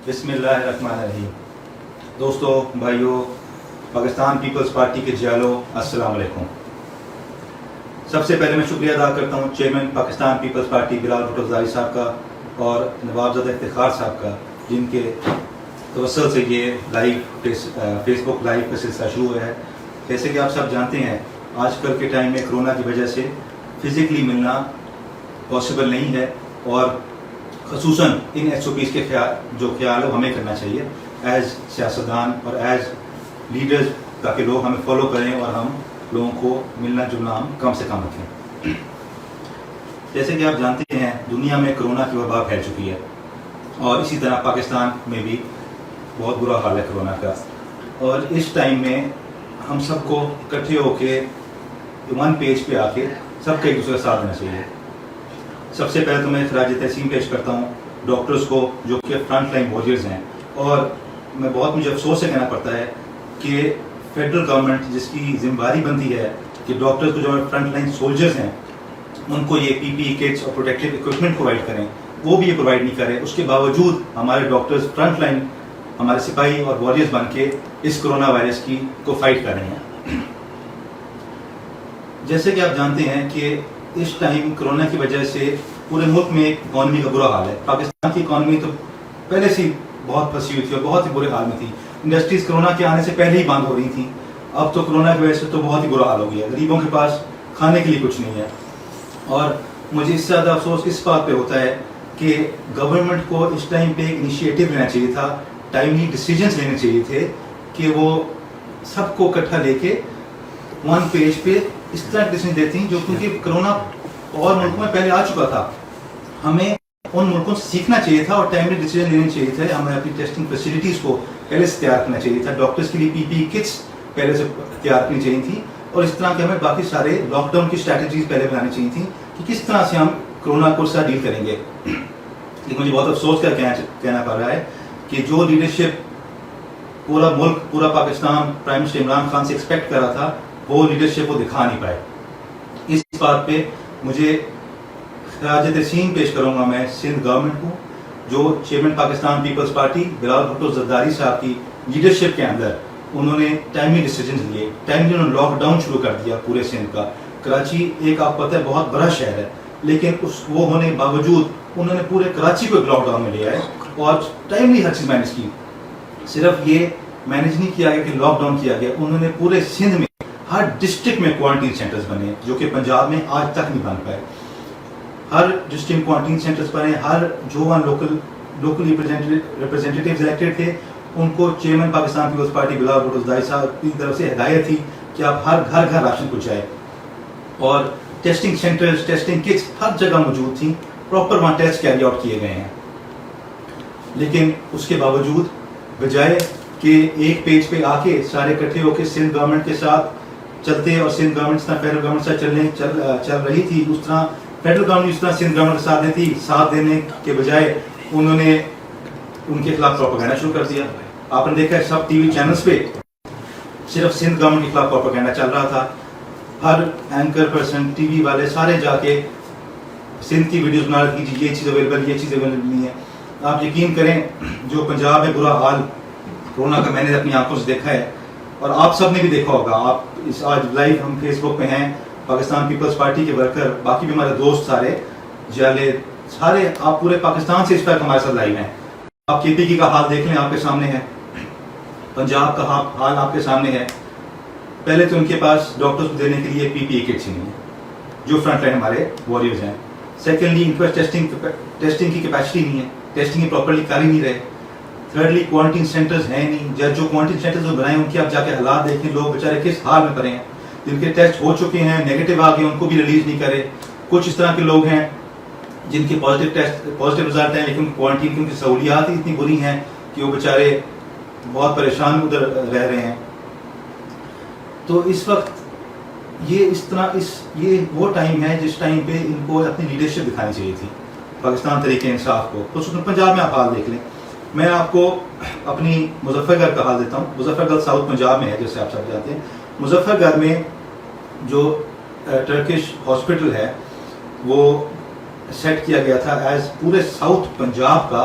بسم اللہ الرحمن الرحیم. دوستو، بھائیوں، پاکستان پیپلز پارٹی کے جالو، السلام علیکم. سب سے پہلے میں شکریہ ادا کرتا ہوں چیئرمین پاکستان پیپلز پارٹی بلال بھٹو زرداری صاحب کا اور نوابزادہ افتخار صاحب کا، جن کے توسل سے یہ فیس بک لائیو کا سلسلہ شروع ہوا ہے. جیسے کہ آپ سب جانتے ہیں، آج کل کے ٹائم میں کرونا کی وجہ سے فزیکلی ملنا پاسبل نہیں ہے، اور خصوصاً ان ایس او پیز کے جو خیال ہے ہمیں کرنا چاہیے ایز سیاستدان اور ایز لیڈرز، تاکہ لوگ ہمیں فالو کریں اور ہم لوگوں کو ملنا جلنا ہم کم سے کم رکھیں. جیسے کہ آپ جانتے ہیں، دنیا میں کرونا کی وبا پھیل چکی ہے، اور اسی طرح پاکستان میں بھی بہت برا حال ہے کرونا کا. اور اس ٹائم میں ہم سب کو اکٹھے ہو کے ون پیج پہ آ کے سب کا ایک دوسرے کا ساتھ دینا چاہیے. سب سے پہلے تو میں خراج تحسین پیش کرتا ہوں ڈاکٹرز کو، جو کہ فرنٹ لائن وارریئرز ہیں. اور مجھے افسوس سے کہنا پڑتا ہے کہ فیڈرل گورنمنٹ، جس کی ذمہ داری بنتی ہے کہ ڈاکٹرز کو، جو فرنٹ لائن سولجرز ہیں، ان کو یہ پی پی ای کٹس اور پروٹیکٹیو اکوپمنٹ پرووائڈ کریں، وہ بھی یہ پرووائڈ نہیں کرے. اس کے باوجود ہمارے ڈاکٹرز فرنٹ لائن، ہمارے سپاہی اور وارریئرز بن کے اس کرونا وائرس کو فائٹ کر رہے ہیں. جیسے کہ آپ جانتے ہیں کہ اس ٹائم کرونا کی وجہ سے پورے ملک میں اکانومی کا برا حال ہے. پاکستان کی اکانومی تو پہلے سے بہت پھنسی ہوئی تھی اور بہت ہی برے حال میں تھی. انڈسٹریز کرونا کے آنے سے پہلے ہی بند ہو رہی تھیں. اب تو کرونا کی وجہ سے تو بہت ہی برا حال ہو گیا. غریبوں کے پاس کھانے کے لیے کچھ نہیں ہے. اور مجھے اس سے زیادہ افسوس اس بات پہ ہوتا ہے کہ گورنمنٹ کو اس ٹائم پہ ایک انیشیٹو لینا چاہیے تھا، ٹائملی ڈیسیجنس لینے چاہیے تھے کہ وہ سب کو اکٹھا لے کے ون پیج پہ اس طرح ڈیسیجن دیتی ہیں، جو کیونکہ کرونا اور ملکوں میں پہلے آ چکا تھا. ہمیں ان ملکوں سے سیکھنا چاہیے تھا اور ٹائملی ڈیسیجن لینے چاہیے تھے. ہمیں اپنی ٹیسٹنگ فیسلٹیز کو پہلے سے تیار کرنا چاہیے تھا. ڈاکٹرز کے لیے پی پی ای کٹس پہلے سے تیار کرنی چاہیے تھیں، اور اس طرح کے ہمیں باقی سارے لاک ڈاؤن کی اسٹریٹجیز پہلے بنانی چاہیے تھیں کہ کس طرح سے ہم کرونا کو ساتھ ڈیل کریں گے. لیکن مجھے بہت افسوس کا کہنا پڑ رہا ہے کہ جو لیڈرشپ پورا ملک، پورا پاکستان پرائم منسٹر عمران خان سے ایکسپیکٹ کر رہا تھا، وہ لیڈرشپ وہ دکھا نہیں پائے. اس بات پہ مجھے خراج تحسین پیش کروں گا میں سندھ گورنمنٹ کو، جو چیئرمین پاکستان پیپلز پارٹی بلال بھٹو زرداری صاحب کی لیڈرشپ کے اندر انہوں نے ٹائملی ڈیسیجنز لیے. ٹائملی انہوں نے لاک ڈاؤن شروع کر دیا پورے سندھ کا. کراچی ایک آپ پتہ ہے بہت بڑا شہر ہے، لیکن وہ ہونے کے باوجود انہوں نے پورے کراچی کو ایک لاک ڈاؤن میں لیا ہے اور ٹائملی ہر چیز مینیج کی. صرف یہ مینیج نہیں کیا گیا کہ لاک ڈاؤن کیا گیا، انہوں نے پورے سندھ میں ہر ڈسٹرکٹ میں کوارنٹین سینٹرز بنے، جو کہ پنجاب میں آج تک نہیں بن پائے. ہر ڈسٹرکٹ کوارنٹین سینٹرز بنے. ہر جو لوکل ریپرزینٹیٹیوز الیکٹڈ تھے، ان کو چیئرمین پاکستان پیپلز پارٹی بلال بھٹو زرداری صاحب کی طرف سے ہدایت تھی کہ آپ ہر گھر راشن پہنچائے. اور ٹیسٹنگ سینٹرز، ٹیسٹنگ کٹس ہر جگہ موجود تھیں، پراپر وہاں ٹیسٹ کیری آؤٹ کیے گئے ہیں. لیکن اس کے باوجود بجائے کہ ایک پیج پہ آ کے سارے اکٹھے ہو کے سندھ گورنمنٹ کے ساتھ چلتے، اور سندھ گورنمنٹ جس طرح فیڈرل گورنمنٹ سے چل رہی تھی، اس طرح فیڈرل گورنمنٹ اس طرح سندھ گورنمنٹ کے ساتھ دیتی، ساتھ دینے کے بجائے انہوں نے ان کے خلاف پروپیگنڈا شروع کر دیا. آپ نے دیکھا ہے سب ٹی وی چینلز پہ صرف سندھ گورنمنٹ کے خلاف پروپیگنڈا چل رہا تھا. ہر اینکر پرسن، ٹی وی والے سارے جا کے سندھ کی ویڈیوز بنا رہے تھے، یہ چیز اویلیبل، یہ چیز اویلیبل نہیں ہے. آپ یقین کریں، جو پنجاب میں برا حال کورونا کا میں نے اپنی آنکھوں سے دیکھا ہے، اور آپ سب نے بھی دیکھا ہوگا. آپ آج لائیو ہم فیس بک پہ ہیں، پاکستان پیپلز پارٹی کے ورکر، باقی بھی ہمارے دوست سارے آپ پورے پاکستان سے اس طرح ہمارے ساتھ لائیو ہیں. آپ کے پی کی کا حال دیکھ لیں، آپ کے سامنے ہے. پنجاب کا حال آپ کے سامنے ہے. پہلے تو ان کے پاس ڈاکٹرز کو دینے کے لیے پی پی ای کٹس ہی نہیں ہے، جو فرنٹ لائن ہمارے وارریئرز ہیں. سیکنڈلی، ان کے پاس ٹیسٹنگ کی کیپیسٹی نہیں ہے، ٹیسٹنگ پراپرلی کر ہی نہیں رہے. تھرڈلی، کوارنٹین سینٹرز ہیں نہیں. جو کوارنٹین سینٹرز بنائے ان کے آپ جا کے حالات دیکھیں، لوگ بیچارے کس حال میں پڑے ہیں. جن کے ٹیسٹ ہو چکے ہیں، نیگیٹو آ گئے، ان کو بھی ریلیز نہیں کرے. کچھ اس طرح کے لوگ ہیں جن کے پازیٹیو رزلٹ ہیں، لیکن کوارنٹین کی ان کی سہولیات ہی اتنی بری ہیں کہ وہ بیچارے بہت پریشان ادھر رہ رہے ہیں. تو اس وقت یہ وہ ٹائم ہے جس ٹائم پہ ان کو اپنی لیڈرشپ دکھانی چاہیے تھی پاکستان تحریک انصاف کو. خصوصاً پنجاب میں آپ حال دیکھ لیں. میں آپ کو اپنی مظفر گڑھ کا حال دیتا ہوں. مظفر گڑھ ساؤتھ پنجاب میں ہے، جیسے آپ سب جانتے ہیں. مظفر گڑھ میں جو ٹرکش ہاسپٹل ہے، وہ سیٹ کیا گیا تھا ایز پورے ساؤتھ پنجاب کا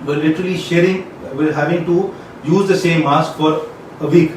were literally sharing, were having to use the same mask for a week।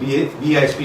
BISP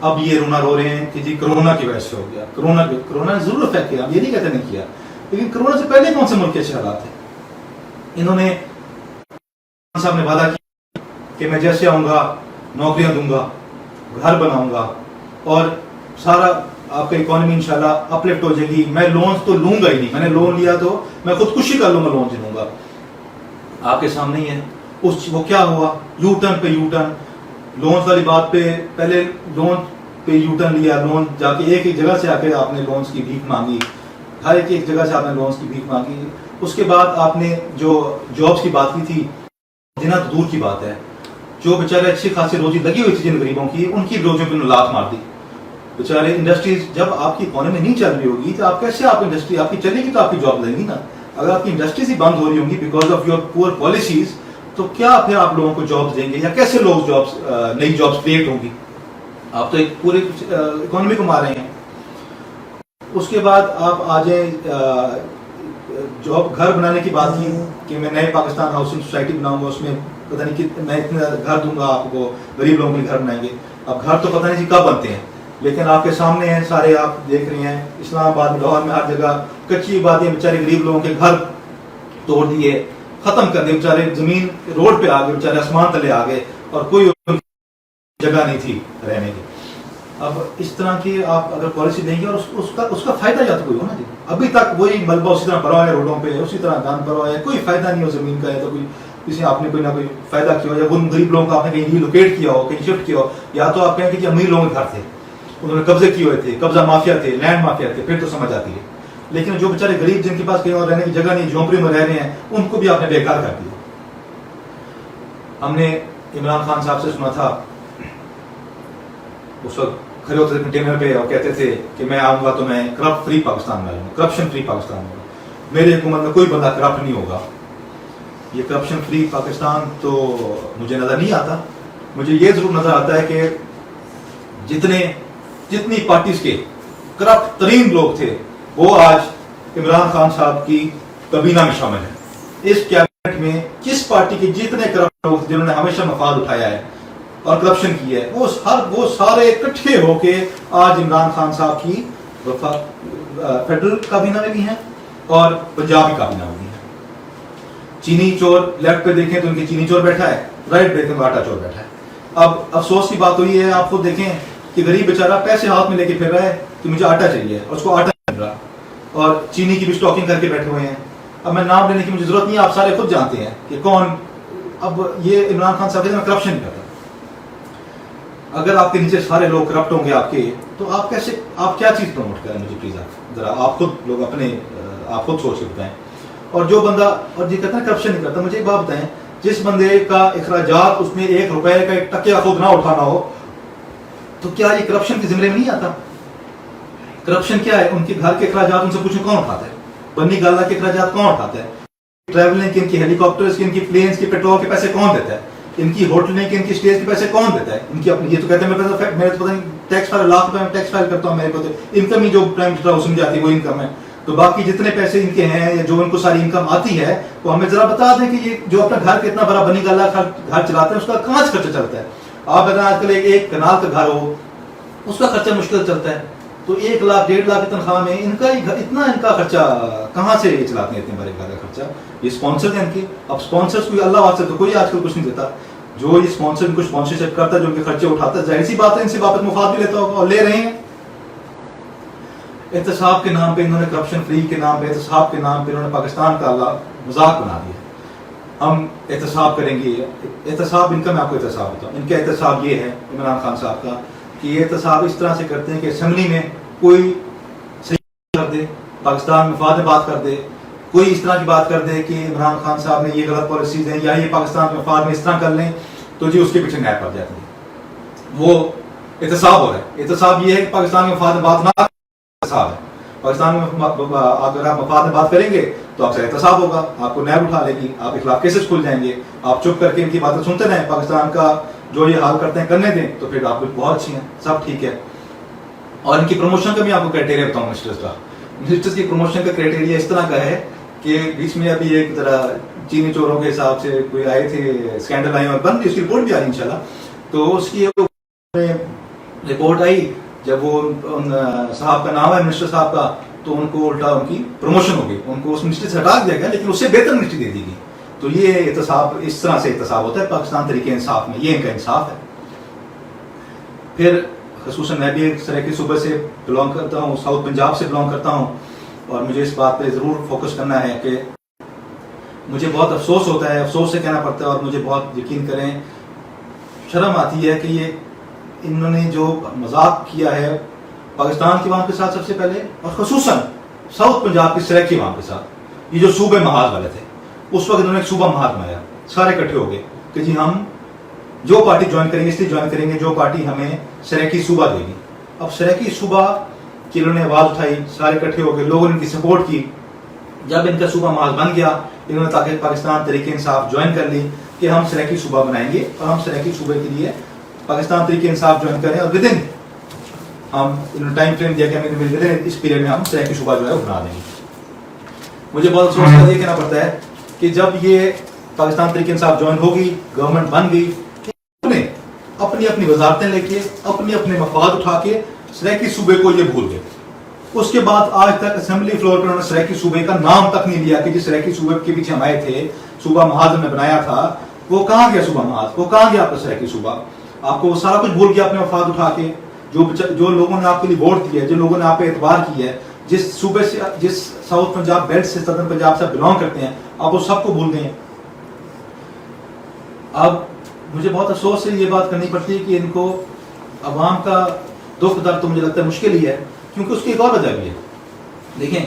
اب یہ رونا رو رہے ہیں کہ جی کرونا کی وجہ سے ہو گیا. کرونا نے ضرور افیکٹ کیا, ہم یہ نہیں کہتے نہیں کیا, لیکن کرونا سے پہلے کون سے ملک کے اچھے حالات تھے؟ انہوں نے صاحب نے وعدہ کیا کہ میں جیسے آؤں گا نوکریاں دوں گا, گھر بناؤں گا, اور سارا آپ کا اکانومی انشاءاللہ اپ لفٹ ہو جائے گی. میں لونز تو لوں گا ہی نہیں, میں نے لون لیا تو میں خودکشی کر لوں گا, لون لوں گا. آپ کے سامنے ہی ہے وہ کیا ہوا, یو ٹرن پہ یو ٹرن. لونز والی بات پہ پہلے لون پہ یو ٹرن لیا, لون جا کے ایک ایک جگہ سے آ کے آپ نے لونز کی بھیک مانگی, ہر ایک جگہ سے آپ نے لونز کی بھیک مانگی. اس کے بعد آپ نے جو جابس کی بات کی تھی, دینا تو دور کی بات ہے, جو بیچارے اچھی خاصی روزی لگی ہوئی تھی جن غریبوں کی, ان کی روزیوں پہ لات مار دی. بیچارے انڈسٹریز, جب آپ کی اکانومی نہیں چل رہی ہوگی تو آپ کیسے, آپ انڈسٹری آپ کی چلے گی تو آپ کی جاب لگے گی نا. اگر آپ کی انڈسٹریز ہی بند ہو رہی ہوں گی بیکاز آف یور پور پالیسیز, تو کیا پھر آپ لوگوں کو جابس دیں گے, یا کیسے لوگ جابس نئی جابس کریٹ ہوں گی؟ آپ تو ایک پورے اکانومی کو مار رہے ہیں. اس کے بعد آپ آ جائیں جاب گھر بنانے کی بات کی کہ میں نئے پاکستان ہاؤسنگ سوسائٹی بناؤں گا, اس میں پتہ نہیں کہ میں اتنے گھر دوں گا آپ کو, غریب لوگوں کے گھر بنائیں گے. اب گھر تو پتہ نہیں جی کب بنتے ہیں, لیکن آپ کے سامنے ہیں سارے, آپ دیکھ رہے ہیں اسلام آباد میں, لاہور میں, ہر جگہ کچی باتیں, بیچارے غریب لوگوں کے گھر توڑ دیے, ختم کر دیے, بیچارے زمین روڈ پہ آ گئے, بیچارے آسمان تلے آ گئے, اور کوئی جگہ نہیں تھی رہنے کی. اب اس طرح کی آپ اگر پالیسی دیں گے, اور اس کا فائدہ یا تو کوئی ہو نا جی. ابھی تک وہی ملبہ اسی طرح پڑا ہے روڈوں پہ, اسی طرح گند پڑا ہے, کوئی فائدہ نہیں ہو زمین کا, ہے تو کوئی کسی آپ نے کوئی نہ کوئی فائدہ کیا ہو, یا ان غریب لوگوں کو آپ نے کہیں ریلوکیٹ کیا ہو, کہیں شفٹ کیا ہو, یا تو آپ کہیں کہ امیر لوگوں کے گھر تھے, انہوں نے قبضے کیے ہوئے تھے, قبضہ مافیا تھے, لینڈ مافیا تھے, پھر تو سمجھ آتی ہے. لیکن جو بیچارے غریب جن کے پاس کہیں اور رہنے کی جگہ نہیں, جھونپڑی میں رہ رہے ہیں, ان کو بھی آپ نے بیکار کر دیا. ہم نے عمران خان صاحب سے سنا تھا, اس وقت کھڑے ہوتے تھے کنٹینر پہ اور کہتے تھے کہ میں آؤں گا تو میں کرپٹ فری پاکستان میں آؤں گا, کرپشن فری پاکستان میں, میری حکومت میں کوئی بندہ کرپٹ نہیں ہوگا. یہ کرپشن فری پاکستان تو مجھے نظر نہیں آتا. مجھے یہ ضرور نظر آتا ہے کہ جتنی پارٹیز کے کرپٹ ترین لوگ تھے وہ آج عمران خان صاحب کی کابینہ میں شامل ہیں. اس کیبنٹ میں جس پارٹی کے جتنے کرپٹ لوگ جنہوں نے ہمیشہ مفاد اٹھایا ہے اور کرپشن کی ہے, وہ سارے اکٹھے ہو کے آج عمران خان صاحب کی فیڈرل کابینہ میں بھی ہیں اور پنجابی کابینہ میں بھی ہیں. چینی چور لیفٹ پہ دیکھیں تو ان کی چینی چور بیٹھا ہے, رائٹ پہ دیکھیں تو آٹا چور بیٹھا ہے. اب افسوس کی بات ہوئی ہے, آپ خود دیکھیں کہ غریب بیچارہ پیسے ہاتھ میں لے کے پھر رہا ہے کہ مجھے آٹا چاہیے, اور اس کو آٹا نہیں مل رہا, اور چینی کی بھی اسٹاکنگ کر کے بیٹھے ہوئے ہیں. اب میں نام لینے کی مجھے ضرورت نہیں ہے, آپ سارے خود جانتے ہیں کہ کون. اب یہ عمران خان صاحب میں کرپشن نہیں کرتا. اگر آپ کے نیچے سارے لوگ کرپٹ ہوں گے آپ کے, تو آپ کیسے, آپ کیا چیز پروموٹ کریں؟ مجھے پلیز آپ ذرا آپ خود لوگ اپنے آپ خود سوچ کے بتائیں. اور جو بندہ اور جی کہتا ہے کرپشن نہیں کرتا, مجھے ایک بات بتائیں, جس بندے کا اخراجات اس میں 1 روپے کا 1 ٹکیا خود نہ اٹھانا ہو, تو کیا یہ کرپشن کے زمرے میں نہیں آتا؟ کرپشن کیا ہے؟ ان کے گھر کے اخراجات ان سے پوچھیں کون اٹھاتا ہے؟ بنی گالا کے اخراجات کون اٹھاتا ہے؟ ٹریولنگ کے, ان کی ہیلی کاپٹرز کے, ان کی پلینز کے پیٹرول کے پیسے کون دیتا ہے؟ ان کی ہوٹلیں کے, ان کی اسٹیز کے پیسے کون دیتا ہے؟ ان کی اپنی, یہ تو کہتے ہیں میرے تو پتہ نہیں ٹیکس فائل لاکھ روپے میں ٹیکس فائل کرتا ہوں, میرے کو تو انکم ہی جو پرائم منسٹر اس میں جاتی ہے وہ انکم ہے. تو باقی جتنے پیسے ان کے ہیں یا جو ان کو ساری انکم آتی ہے, وہ ہمیں ذرا بتا دیں کہ یہ جو اپنا گھر کتنا بڑا بنی گالا گھر چلاتے ہیں, اس کا کہاں سے خرچہ چلتا ہے؟ آپ اگر آج کل ایک کنال کا گھر ہو, اس کا خرچہ مشکل چلتا ہے, تو 1 لاکھ 1.5 لاکھ کی تنخواہ میں ان کا اتنا ان کا خرچہ کہاں سے چلاتے ہیں؟ اتنے بڑے گھر کا خرچہ یہ اسپانسر ہیں ان کے. اب اسپانسرس کوئی اللہ واسطے تو کوئی آج کل کچھ نہیں دیتا. جو یہ اسپانسر ان کو اسپانسرشپ کرتا ہے, جو ان کے خرچے اٹھاتا ہے, ظاہر سی بات ہے ان سے واپس مفاد بھی لیتا ہوگا, اور لے رہے ہیں. احتساب کے نام پہ انہوں نے, کرپشن فری کے نام پہ, احتساب کے نام پہ انہوں نے پاکستان کا مذاق بنا دیا. ہم احتساب کریں گے, احتساب ان کا, میں آپ کو احتساب بتاؤں, ان کا احتساب یہ ہے عمران خان صاحب کا کہ یہ احتساب اس طرح سے کرتے ہیں کہ اسمبلی میں کوئی صحیح کر دے, پاکستان مفاد میں بات کر دے, کوئی اس طرح کی بات کر دے کہ عمران خان صاحب نے یہ غلط پالیسیز ہیں یا یہ پاکستان کے مفاد میں اس طرح کر لیں, تو جی اس کے پیچھے نیب پڑ جاتی ہے. وہ احتساب ہو رہا ہے. احتساب یہ ہے کہ پاکستان کے مفاد میں بات نہ, احتساب ہے پاکستان میں اگر آپ مفاد میں بات کریں گے تو آپ سے احتساب ہوگا, آپ کو نیب اٹھا لے گی, آپ کے خلاف کیسز کھل جائیں گے. آپ چپ کر کے ان کی باتیں سنتے رہیں, پاکستان کا جو یہ حال کرتے ہیں کرنے دیں, تو پھر آپ بہت اچھی ہیں, سب ٹھیک ہے. اور ان کی پروموشن کا بھی آپ کو کرائٹیریا بتاؤں منسٹرز کا. منسٹرز کی پروموشن کا کرائٹیریا اس طرح کا ہے کہ بیچ میں ابھی ایک ذرا چینی چوروں کے حساب سے کوئی آئے تھے, اسکینڈل آئے اور بند, اس کی رپورٹ بھی آ رہی انشاءاللہ. تو اس کی رپورٹ آئی جب وہ ان صاحب کا نام ہے منسٹر صاحب کا تو ان کو الٹا ان کی پروموشن ہو گئی, ان کو اس منسٹری سے ہٹا دیا گیا لیکن اس سے بہتر منسٹری دے دی گئی. تو یہ احتساب, اس طرح سے احتساب ہوتا ہے پاکستان طریقے انصاف میں, یہ ان کا انصاف ہے. پھر خصوصاً میں بھی ایک سریکی صوبے سے بلانگ کرتا ہوں, ساؤتھ پنجاب سے بلانگ کرتا ہوں, اور مجھے اس بات پہ ضرور فوکس کرنا ہے کہ مجھے بہت افسوس ہوتا ہے, افسوس سے کہنا پڑتا ہے, اور مجھے بہت یقین کریں شرم آتی ہے کہ یہ انہوں نے جو مذاق کیا ہے پاکستان کی عوام کے ساتھ سب سے پہلے, اور خصوصاً ساؤتھ پنجاب کی سریکی عوام کے ساتھ. یہ جو صوبے محاذ والے تھے اس وقت انہوں نے ایک صوبہ محاذ بنایا, سارے اکٹھے ہو گئے کہ جی ہم جو پارٹی جوائن کریں گے اس لیے جوائن کریں گے جو پارٹی ہمیں سریکی صوبہ دے گی. اب سریکی صوبہ کی انہوں نے آواز اٹھائی, سارے اکٹھے ہو گئے, لوگوں نے ان کی سپورٹ کی. جب ان کا صوبہ محاذ بن گیا انہوں نے تاکہ پاکستان تحریک انصاف جوائن کر لی کہ ہم سریکی صوبہ بنائیں گے اور ہم سریکی صوبے کے لیے پاکستان تحریک انصاف جوائن کریں, اور ودن ہم انہوں نے ٹائم فریم دیا کہ ہمیں اس پیریڈ میں ہم سریکی صوبہ جو ہے وہ بنا دیں گے. مجھے بہت افسوس کا یہ کہنا پڑتا ہے کہ جب یہ پاکستان تحریک انصاف جوائن ہوگی, گورنمنٹ بن گئی, اپنی اپنی وزارتیں لے کے اپنے اپنے مفاد اٹھا کے سریکی صوبے کو یہ بھول گئے. اس کے بعد آج تک اسمبلی فلور پر انہوں نے سریکی صوبے کا نام تک نہیں لیا کہ جس سریکی صوبے کے پیچھے ہم آئے تھے, صوبہ محاذ میں بنایا تھا, وہ کہاں گیا صوبہ محاذ, وہ کہاں گیا آپ کا سریکی صوبہ. آپ کو وہ سارا کچھ بھول گیا اپنے مفاد اٹھا کے. جو لوگوں نے آپ کے لیے ووٹ دیا ہے, جو لوگوں نے آپ پہ اعتبار کیا ہے, جس صوبے سے, جس ساؤتھ پنجاب بیلٹ سے سدرن پنجاب سے بلانگ کرتے ہیں, آپ وہ سب کو بھول گئے ہیں. اب مجھے بہت افسوس سے یہ بات کرنی پڑتی ہے کہ ان کو عوام کا دکھ درد تو مجھے لگتا ہے مشکل ہی ہے, کیونکہ اس کی ایک اور وجہ بھی ہے. دیکھیں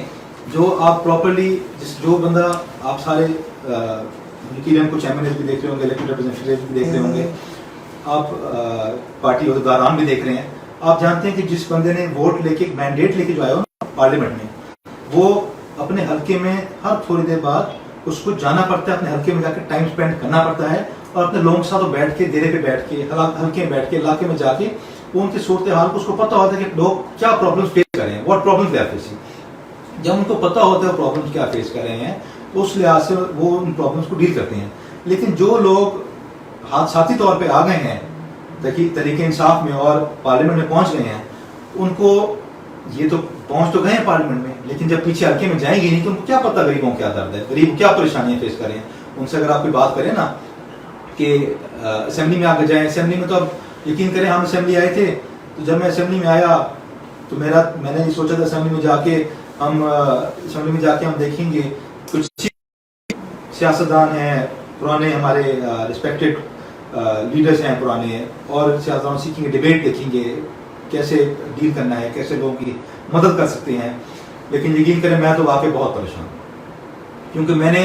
جو آپ پراپرلی جو بندہ آپ سارے یقیناً کچھ ایم ایل اے بھی دیکھ رہے ہوں گے, الیکٹڈ ریپرزینٹیو بھی دیکھ رہے ہوں گے, آپ پارٹی عہدیداران بھی دیکھ رہے ہیں, آپ جانتے ہیں کہ جس بندے نے ووٹ لے کے مینڈیٹ لے کے جو آیا ہو پارلیمنٹ میں, وہ اپنے حلقے میں ہر تھوڑی دیر بعد اس کو جانا پڑتا ہے, اپنے حلقے میں جا کے ٹائم اسپینڈ کرنا پڑتا ہے, اور اپنے لوگوں کے ساتھ وہ بیٹھ کے ڈیرے پہ بیٹھ کے حلقے میں بیٹھ کے علاقے میں جا کے وہ ان کی صورتحال کو اس کو پتہ ہوتا ہے کہ لوگ کیا پرابلمس فیس کر رہے ہیں, what problems they are facing. جب ان کو پتہ ہوتا ہے پرابلمس کیا فیس کر رہے ہیں تو اس لحاظ سے وہ ان پرابلمس کو ڈیل کرتے ہیں. لیکن جو لوگ حادثاتی طور پہ آ گئے ہیں تحریک انصاف میں اور پارلیمنٹ میں پہنچ گئے ہیں, ان کو یہ تو پہنچ تو گئے ہیں پارلیمنٹ میں, لیکن جب پیچھے حلقے میں جائیں گے نہیں تو ان کو کیا پتہ غریبوں کیا درد ہے, غریب کیا پریشانیاں فیس کر رہے ہیں. ان سے اگر آپ کوئی بات کریں نا کہ اسمبلی میں آگے جائیں, اسمبلی میں تو اب یقین کریں ہم اسمبلی آئے تھے, تو جب میں اسمبلی میں آیا تو میں نے یہ سوچا تھا اسمبلی میں جا کے ہم دیکھیں گے کچھ سیاستدان ہیں پرانے, ہمارے ریسپیکٹڈ لیڈرز ہیں پرانے, اور سیاستدان سیکھیں گے, ڈیبیٹ دیکھیں گے کیسے ڈیل کرنا ہے, کیسے لوگوں کی مدد کر سکتے ہیں. لیکن یقین کریں میں تو واقعی بہت پریشان ہوں, کیونکہ میں نے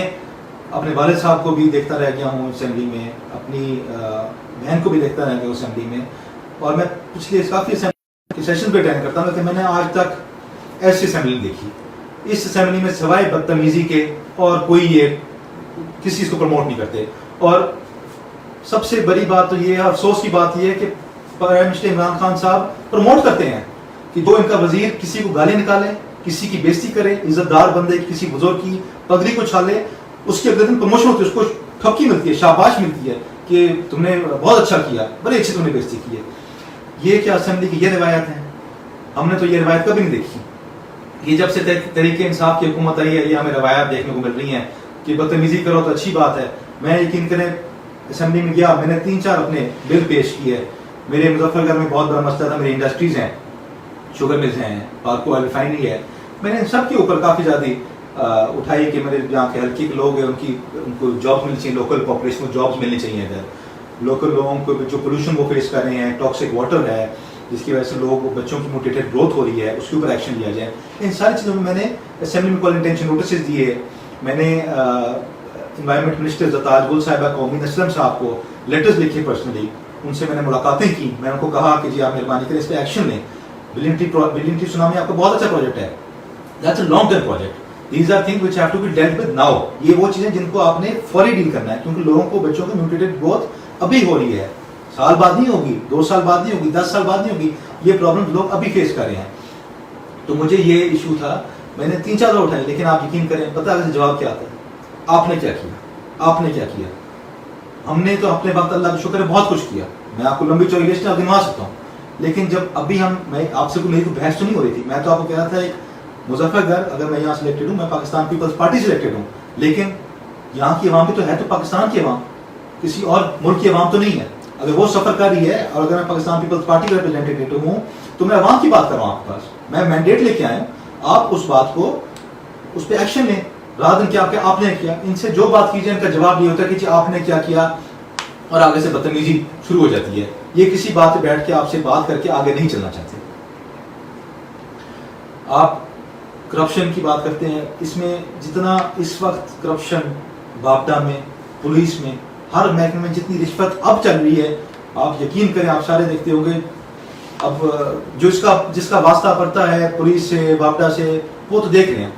اپنے والد صاحب کو بھی دیکھتا رہ گیا ہوں اسمبلی میں, اپنی بہن کو بھی دیکھتا رہ گیا ہوں اسمبلی میں, اور میں پچھلے کافی سیشن پہ اٹینڈ کرتا ہوں, لیکن میں نے آج تک ایسی اسمبلی دیکھی. اس اسمبلی میں سوائے بدتمیزی کے اور کوئی یہ کسی چیز کو پروموٹ نہیں کرتے. اور سب سے بڑی بات تو یہ ہے, افسوس کی بات یہ ہے کہ پرائم منسٹر عمران خان صاحب پروموٹ کرتے ہیں کہ جو ان کا وزیر کسی کو گالی نکالے, کسی کی بےزتی کرے, عزت دار بندے کسی بزرگ کی پگڑی کو چھالے, اس کے اگلے دن پروموشن ہوتی ہے, اس کو ٹھپکی ملتی ہے, شاباش ملتی ہے کہ تم نے بہت اچھا کیا, بڑی اچھی تم نے بےزتی کی ہے. یہ کیا اسمبلی کی یہ روایت ہے؟ ہم نے تو یہ روایت کبھی نہیں دیکھی. یہ جب سے تحریک انصاف کی حکومت آئی ہے یہ ہمیں روایات دیکھنے کو مل رہی ہیں کہ بدتمیزی کرو تو اچھی بات ہے. میں یقین کریں اسمبلی میں گیا, میں نے 3-4 اپنے بل پیش کیے. میرے مظفر گڑھ میں بہت بڑا مسئلہ تھا, میری انڈسٹریز ہیں, شوگر ملز ہیں, پارکو آئل ریفائنری ہے. میں نے سب کے اوپر کافی زیادہ اٹھائی کہ میرے جہاں کے ہلکے کے لوگ ہیں ان کو جابس ملنی چاہیے, لوکل پاپولیشن کو جابس ملنی چاہیے. ادھر لوکل لوگوں کو جو پولوشن وہ فیس کر رہے ہیں, ٹاکسک واٹر ہے جس کی وجہ سے لوگ بچوں کی موٹیٹیڈ گروتھ ہو رہی ہے, اس کے اوپر ایکشن لیا جائے. ان ساری چیزوں میں میں نے اسمبلی میں کال انٹینشن نوٹسز دیے. میں نے انوائرمنٹ منسٹر زرتاج گل صاحبہ کو, امین اسلم صاحب کو لیٹرز لکھے پرسنلی, ان سے میں نے ملاقاتیں کی. میں ان کو کہا کہ جی آپ مہربانی کریں اس پہ ایکشن لیں. بلین سونامی آپ کا بہت اچھا پروجیکٹ ہے, that's a long term project. These are things which have to be dealt with now. یہ وہ چیزیں جن کو آپ نے فوری ڈیل کرنا ہے, کیونکہ لوگوں کو, بچوں کی میوٹیٹیڈ گروتھ ابھی ہو رہی ہے, سال بعد نہیں ہوگی, 2 سال بعد نہیں ہوگی, 10 سال بعد نہیں ہوگی. یہ پرابلم لوگ ابھی فیس کر رہے ہیں. تو مجھے یہ ایشو تھا, میں نے 3-4 دفعہ اٹھائے, لیکن آپ یقین کریں پتہ ہے جواب کیا آتا ہے, آپ نے کیا کیا, آپ نے کیا کیا. ہم نے تو اپنے وقت اللہ کا شکر ہے بہت کچھ کیا. میں آپ کو لمبی چوڑی لسٹ گنوا سکتا ہوں, لیکن جب ابھی میں آپ سے میری کوئی بحث تو نہیں ہو رہی تھی, میں تو آپ کو کہہ رہا تھا ایک مظفر گر اگر میں یہاں سلیکٹڈ ہوں, میں پاکستان پیپلز پارٹی سلیکٹڈ ہوں, لیکن یہاں کی عوام بھی تو ہے تو پاکستان کی عوام, کسی اور ملک کی عوام تو نہیں ہے. اگر وہ سفر کر رہی ہے اور اگر میں پاکستان پیپلز پارٹی کا ریپرزینٹیٹیو ہوں تو میں عوام کی بات کر رہا ہوں آپ کے پاس, میں مینڈیٹ لے کے آیا ہوں, آپ اس بات کو اس پہ ایکشن لیں رات دن کیا آپ نے کیا. ان سے جو بات کیجیے ان کا جواب یہ ہوتا ہے کہ جی آپ نے کیا کیا, اور آگے سے بدتمیزی شروع ہو جاتی ہے. یہ کسی بات پہ بیٹھ کے آپ سے بات کر کے آگے نہیں چلنا چاہتے. آپ کرپشن کی بات کرتے ہیں, اس میں جتنا اس وقت کرپشن بابڈا میں, پولیس میں, ہر محکمے میں جتنی رشوت اب چل رہی ہے, آپ یقین کریں, آپ سارے دیکھتے ہوں گے. اب جو جس کا واسطہ پڑتا ہے پولیس سے, بابڈا سے, وہ تو دیکھ رہے ہیں,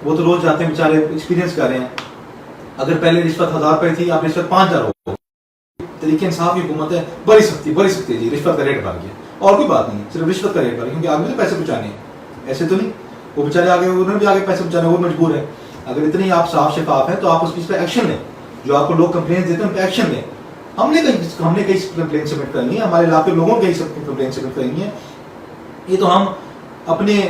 وہ تو روز جاتے ہیں بیچارے, ایکسپیرینس کر رہے ہیں. اگر پہلے رشوت 1000 روپے تھی, آپ رشوت 5000 ہو. طریقے انصاف کی حکومت ہے, بڑی سختی جی, رشوت کا ریٹ بڑھ گیا, اور کوئی بات نہیں, صرف رشوت کا ریٹ بڑھ گیا, کیونکہ آگے تو پیسے پہنچانے ہیں, ایسے تو نہیں. وہ بیچارے آگے, انہوں نے بھی آگے پیسے پہنچانے, وہ مجبور ہے. اگر اتنی آپ صاف شفاف ہیں تو آپ اس چیز پہ ایکشن لیں. جو آپ کو لوگ کمپلینس دیتے ہیں ان پہ ایکشن لیں. ہم نے کئی کمپلین سبمٹ کرنی ہے, ہمارے علاقے لوگوں کی کمپلین سبمٹ کرنی ہے. یہ تو ہم اپنے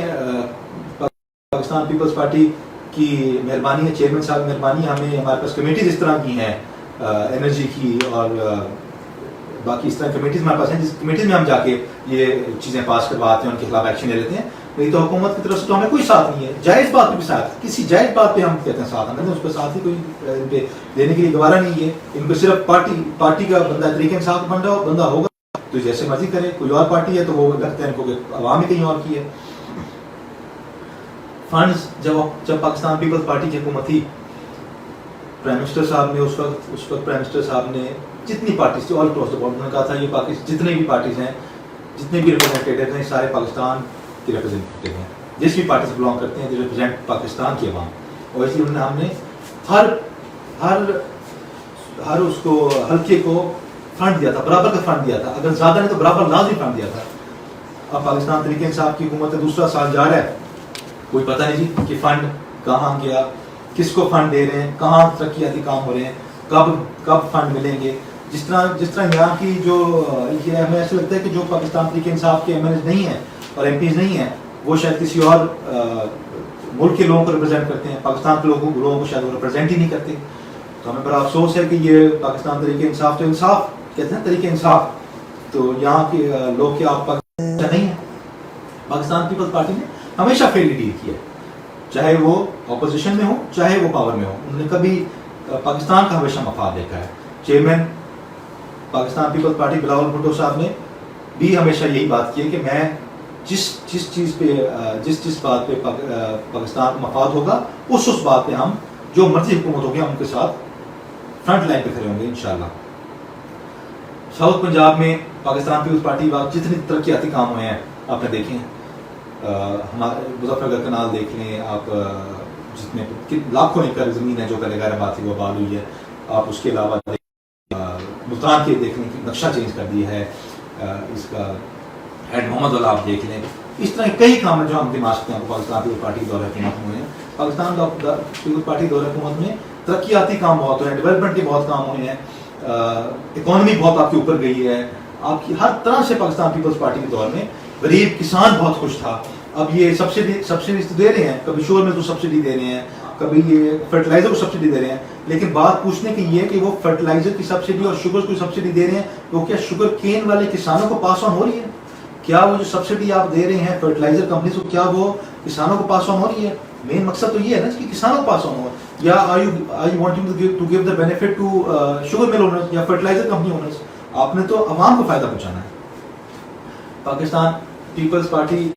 پاکستان پیپلز پارٹی کی مہربانی ہے, چیئرمین صاحب کی مہربانی ہے, ہمیں ہمارے پاس کمیٹیز اس طرح کی ہیں, انرجی کی اور باقی اس طرح کمیٹیز ہمارے پاس ہیں, جس کمیٹیز میں ہم جا کے یہ چیزیں پاس کرواتے ہیں, ان کے خلاف ایکشن لے لیتے ہیں. نہیں تو حکومت کی طرف سے تو ہمیں کوئی ساتھ نہیں ہے. جائز بات پہ بھی ساتھ, کسی جائز بات پہ ہم کہتے ہیں ساتھ, ہمیں اس پہ ساتھ ہی کوئی دینے کے لیے گوارا نہیں ہے. ان کو صرف پارٹی کا بندہ, طریقے انصاف بندہ ہوگا تو جیسے مرضی کرے. کوئی اور پارٹی ہے تو وہ لگتا ہے ان کو کہ عوام ہی کہیں اور کی ہے. فنڈز جب پاکستان پیپلز پارٹی کی حکومت تھی, پرائم منسٹر صاحب نے اس وقت پرائم منسٹر صاحب نے جتنی پارٹیز تھی آل اکراس دا بورڈ, انہوں نے کہا تھا یہ جتنے بھی پارٹیز ہیں, جتنے بھی ریپرزینٹیٹیو ہیں, سارے پاکستان کے ریپرزینٹیٹیو ہیں, جس بھی پارٹی سے بلانگ کرتے ہیں, جو ریپرزینٹ پاکستان کی عوام. اور اس لیے ہم نے ہر اس کو حلقے کو فنڈ دیا تھا, برابر کا فنڈ دیا تھا, اگر زیادہ نہیں تو برابر لازمی فنڈ دیا تھا. اب پاکستان طریقے انصاف کی حکومت دوسرا سال جا رہا ہے, کوئی پتہ نہیں جی کہ فنڈ کہاں گیا, کس کو فنڈ دے رہے ہیں, کہاں ترقیاتی کام ہو رہے ہیں, کب فنڈ ملیں گے. جس طرح یہاں کی جو یہ ہمیں ایسا لگتا ہے کہ جو پاکستان طریقے انصاف کے ایم ایل اے نہیں ہیں اور ایم پیز نہیں ہیں, وہ شاید کسی اور ملک کے لوگوں کو ریپرزینٹ کرتے ہیں, پاکستان کے لوگوں کو شاید وہ ریپرزینٹ ہی نہیں کرتے. تو ہمیں بڑا افسوس ہے کہ یہ پاکستان طریقے انصاف, تو انصاف کہتے ہیں طریقے انصاف, تو یہاں کے لوگ کے آپ پاکستان نہیں ہیں. پاکستان پیپلز پارٹی نے ہمیشہ فیئرلی ڈیل کیا, چاہے وہ اپوزیشن میں ہو چاہے وہ پاور میں ہو. انہوں نے کبھی پاکستان کا ہمیشہ مفاد دیکھا ہے. چیئرمین پاکستان پیپلز پارٹی بلاول بھٹو صاحب نے بھی ہمیشہ یہی بات کی ہے کہ میں جس بات پہ پاکستان کا مفاد ہوگا اس بات پہ ہم جو مرضی حکومت ہوگی ہم ان کے ساتھ فرنٹ لائن پہ کھڑے ہوں گے انشاءاللہ. ساؤتھ پنجاب میں پاکستان پیپلز پارٹی جتنے ترقیاتی کام ہوئے ہیں آپ نے دیکھے ہیں, ہمارے مظفر گڑھ کنال دیکھ لیں آپ, جس میں لاکھوں ایکڑ زمین ہے جو پہلے غیر آباد تھی وہ آباد ہوئی ہے. آپ اس کے علاوہ ملتان کے دیکھ لیں کہ نقشہ چینج کر دیا ہے, اس کا ہیڈ محمد والا آپ دیکھ لیں. اس طرح کئی کام ہیں جو ہم دماغ سکتے ہیں پاکستان پیپلز پارٹی کے دور حکومت ہوئے ہیں. پاکستان پیپلز پارٹی دور حکومت میں ترقیاتی کام بہت ہوئے ہیں, ڈیولپمنٹ کے بہت کام ہوئے ہیں, اکانومی بہت آپ کے اوپر گئی ہے. آپ کی ہر طرح سے پاکستان پیپلز پارٹی کے دور میں غریب کسان بہت خوش تھا. اب یہ سبسڈی دے رہے ہیں, کبھی شور میں تو سبسڈی دے رہے ہیں, کبھی یہ فرٹیلائزر کو سبسڈی دے رہے ہیں. لیکن بات پوچھنے کی یہ ہے کہ وہ فرٹیلائزر کی سبسڈی اور شوگر کو سبسڈی دے رہے ہیں, وہ کیا شوگر کین والے کسانوں کو پاس آن ہو رہی ہے؟ کیا وہ جو سبسڈی آپ دے رہے ہیں فرٹیلائزر کمپنیز کو, کیا وہ کسانوں کو پاس آن ہو رہی ہے؟ مین مقصد تو یہ ہے نا کہ کسانوں کو پاس آن ہو, یا are you wanting to give the benefit to sugar mill owners یا فرٹیلائزر کمپنی اونرز؟ آپ نے تو عوام کو فائدہ پہنچانا ہے. پاکستان پیپلز پارٹی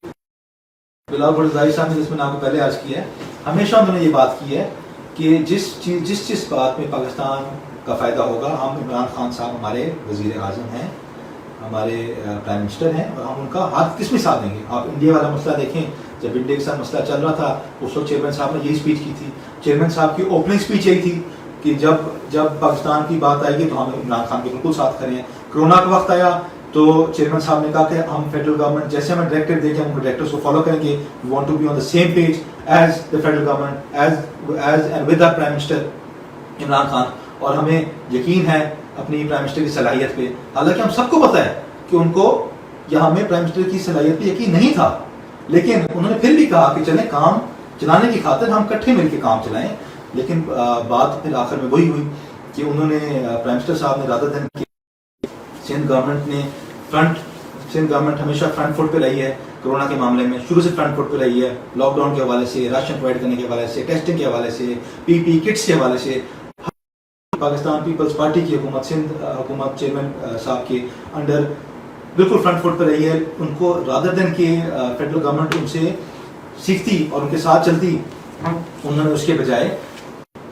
بلاول بھٹو زاہد صاحب نے, جس میں نے آپ کو پہلے عرض کیا ہے, ہمیشہ انہوں نے یہ بات کی ہے کہ جس بات میں پاکستان کا فائدہ ہوگا, ہم عمران خان صاحب ہمارے وزیر اعظم ہیں, ہمارے پرائم منسٹر ہیں, اور ہم ان کا ہاتھ کس میں ساتھ دیں گے. آپ انڈیا والا مسئلہ دیکھیں, جب انڈیا کے ساتھ مسئلہ چل رہا تھا اس وقت چیئرمین صاحب نے یہی اسپیچ کی تھی. چیئرمین صاحب کی اوپننگ اسپیچ یہی تھی کہ جب پاکستان کی بات آئے گی تو ہم عمران خان کے بالکل ساتھ کھڑے ہیں. کرونا کا وقت آیا تو چیئرمین صاحب نے کہا کہ ہم فیڈرل گورنمنٹ جیسے ہمیں ڈائریکٹر دے کے ہم ڈائریکٹرس کو فالو کریں گے. We want to be on the same page as the federal government as and with the prime minister Imran Khan, اور ہمیں یقین ہے اپنی پرائم منسٹر کی صلاحیت پہ. حالانکہ ہم سب کو پتہ ہے کہ ان کو یا ہمیں پرائم منسٹر کی صلاحیت پہ یقین نہیں تھا، لیکن انہوں نے پھر بھی کہا کہ چلیں کام چلانے کی خاطر ہم کٹھے مل کے کام چلائیں. لیکن بات پھر آخر میں وہی ہوئی کہ انہوں نے پرائم منسٹر صاحب نے رادر دین سندھ گورنمنٹ ہمیشہ فرنٹ فٹ پہ رہی ہے کرونا کے معاملے میں، شروع سے فرنٹ فٹ پہ رہی ہے، لاک ڈاؤن کے حوالے سے، راشن پرووائڈ کرنے کے حوالے سے، ٹیسٹنگ کے حوالے سے، پی پی کٹس کے حوالے سے. پاکستان پیپلز پارٹی کی حکومت، سندھ حکومت چیئرمین صاحب کے انڈر بالکل فرنٹ فٹ پہ رہی ہے. ان کو رادر دین کہ فیڈرل گورنمنٹ ان سے سیکھتی اور ان کے ساتھ چلتی، انہوں نے اس کے بجائے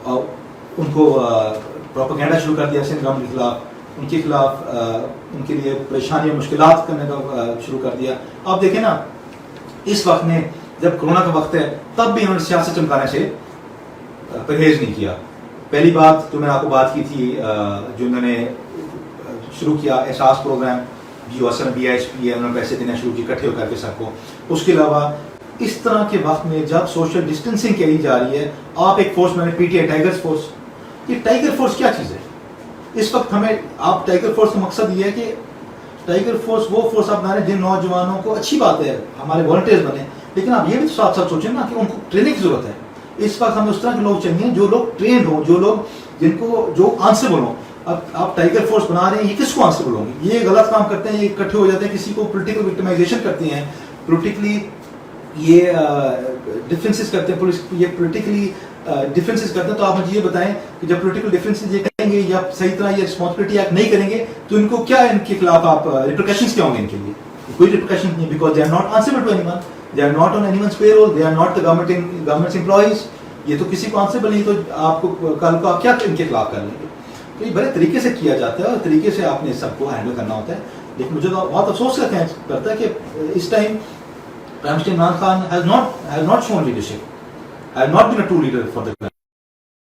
ان کو پروپیگنڈا شروع کر دیا سندھ گورنمنٹ کے خلاف، ان کے خلاف ان کے لیے پریشانی اور مشکلات کرنے کا شروع کر دیا. آپ دیکھیں نا، اس وقت میں جب کرونا کا وقت ہے تب بھی انہوں نے سیاست چمکانے سے پرہیز نہیں کیا. پہلی بات جو میں نے آپ کو بات کی تھی، جو انہوں نے شروع کیا احساس پروگرام، جو اصل بی ایچ پی ہے، انہوں نے پیسے دینا شروع کیے اکٹھے ہو کر کے سب کو. اس کے علاوہ اس طرح کے وقت میں جب سوشل ڈسٹینسنگ کہی جا رہی ہے، آپ ایک فورس، میں نے P T I tiger force, یہ ٹائیگر فورس کیا چیز ہے اس وقت؟ ہمیں آپ ٹائیگر فورس کا مقصد یہ ہے کہ ٹائیگر فورس وہ فورس آپ بنا رہے ہیں جن نوجوانوں کو، اچھی بات ہے ہمارے والنٹیئرز بنے، لیکن آپ یہ بھی ساتھ ساتھ سوچیں نا کہ ان کو ٹریننگ کی ضرورت ہے. اس وقت ہمیں اس طرح کے لوگ چاہیے جو لوگ ٹرینڈ ہوں، جو لوگ جن کو جو آنسریبل ہوں. اب آپ ٹائیگر فورس بنا رہے ہیں، یہ کس کو آنسریبل ہوں گے؟ یہ غلط کام کرتے ہیں، یہ اکٹھے ہو جاتے ہیں، کسی کو پولیٹیکل وکٹمائزیشن کرتے ہیں، پولیٹیکلی یہ ڈیفنسز کرتے ہیں، یہ پولیٹیکلی ڈیفنسز کرتے ہیں. تو آپ مجھے یہ بتائیں کہ جب پولیٹیکل ڈیفنسز یہ کریں گے یا صحیح طرح یہ رسپانسبلٹی ایکٹ نہیں کریں گے تو ان کو کیا، ان کے خلاف آپ ریپریکیشنز کیا ہوں گے؟ ان کے لیے کوئی ریپریکیشن نہیں، because they are not answerable to anyone, they are not on anyone's payroll, they are not the government employees. یہ تو کسی کو آنسریبل نہیں، تو آپ کو کل کو آپ کیا ان کے خلاف کر لیں گے؟ تو یہ بڑے طریقے سے کیا جاتا ہے اور طریقے سے آپ نے سب کو ہینڈل کرنا ہوتا ہے. لیکن مجھے تو بہت افسوس کرتا ہے کہ اس time prime minister Imran Khan has not shown leadership, has not been a true leader for the country.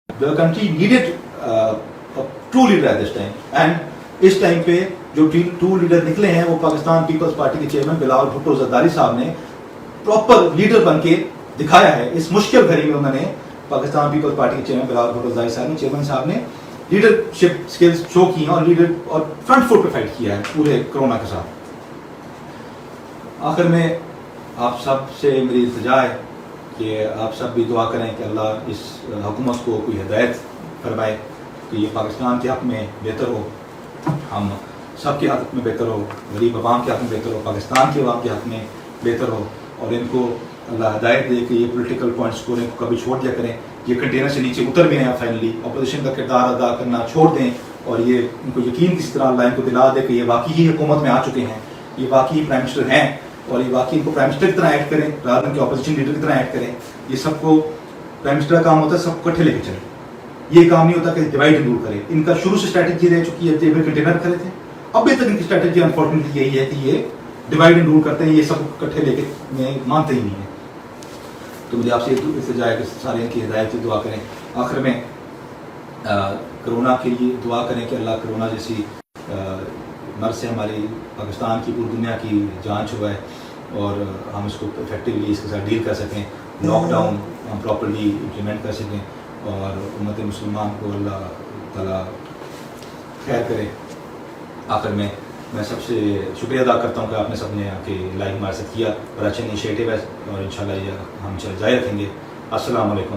The country needed a true leader at this time. And اس ٹائم پہ جو ٹرو لیڈر نکلے ہیں وہ پاکستان پیپلز پارٹی کے چیئرمین بلاول بھٹو زرداری صاحب نے پراپر لیڈر بن کے دکھایا ہے. اس مشکل گھڑی میں انہوں نے پاکستان پیپلز پارٹی کے چیئرمین بلاول بھٹو زرداری صاحب نے، چیئرمین صاحب نے لیڈرشپ سکلز شو کی ہیں اور فرنٹ فٹ پہ فائٹ کیا ہے پورے کرونا کے ساتھ. آخر میں آپ سب سے میری التجا ہے کہ آپ سب بھی دعا کریں کہ اللہ اس حکومت کو کوئی ہدایت فرمائے کہ یہ پاکستان کے حق میں بہتر ہو، ہم سب کے حق میں بہتر ہو، غریب عوام کے حق میں بہتر ہو، پاکستان کے عوام کے حق میں بہتر ہو. اور ان کو اللہ ہدایت دے کہ یہ پولیٹیکل پوائنٹس کو کبھی چھوڑ دیا کریں، یہ کنٹینر سے نیچے اتر بھی ہیں فائنلی، اپوزیشن کا کردار ادا کرنا چھوڑ دیں اور یہ ان کو یقین کسی طرح اللہ ان کو دلا دے کہ یہ واقعی ہی حکومت میں آ چکے ہیں، یہ واقعی پرائم منسٹر ہیں اور یہ واقعی ان کو پرائم منسٹر کی طرح ایڈ کریں رادر دین کہ اپوزیشن لیڈر کی طرح ایڈ کریں. یہ سب کو پرائم منسٹر کا کام ہوتا ہے سب کو کٹھے لے کے چلیں، یہ کام نہیں ہوتا کہ ڈیوائڈ اینڈ رول کرے. ان کا شروع سے اسٹریٹجی رہ چکی ہے، جیب میں کنٹینر کھڑے تھے، اب بھی تک ان کی اسٹریٹجی انفارچونیٹلی یہی ہے کہ یہ ڈیوائڈ اینڈ رول کرتے ہیں، یہ سب کٹھے لے کے مانتے ہی نہیں ہیں. تو مجھے آپ سے التجا ہے کہ سارے ان کی ہدایت سے دعا کریں. آخر میں کرونا کے لیے دعا کریں کہ اللہ کرونا جیسی مرض سے ہماری پاکستان کی پوری دنیا کی جانچ ہوا ہے اور ہم اس کو افیکٹولی اس کے ساتھ ڈیل کر سکیں، لاک ڈاؤن ہم پراپرلی امپلیمنٹ کر سکیں اور امت مسلمان کو اللہ تعالیٰ خیر کرے. آخر میں سب سے شکریہ ادا کرتا ہوں کہ آپ نے سب نے آ کے لائیو ہمارے ساتھ کیا اور اچھا انیشیٹو ہے اور انشاءاللہ یہ ہم جاری رکھیں گے. السلام علیکم.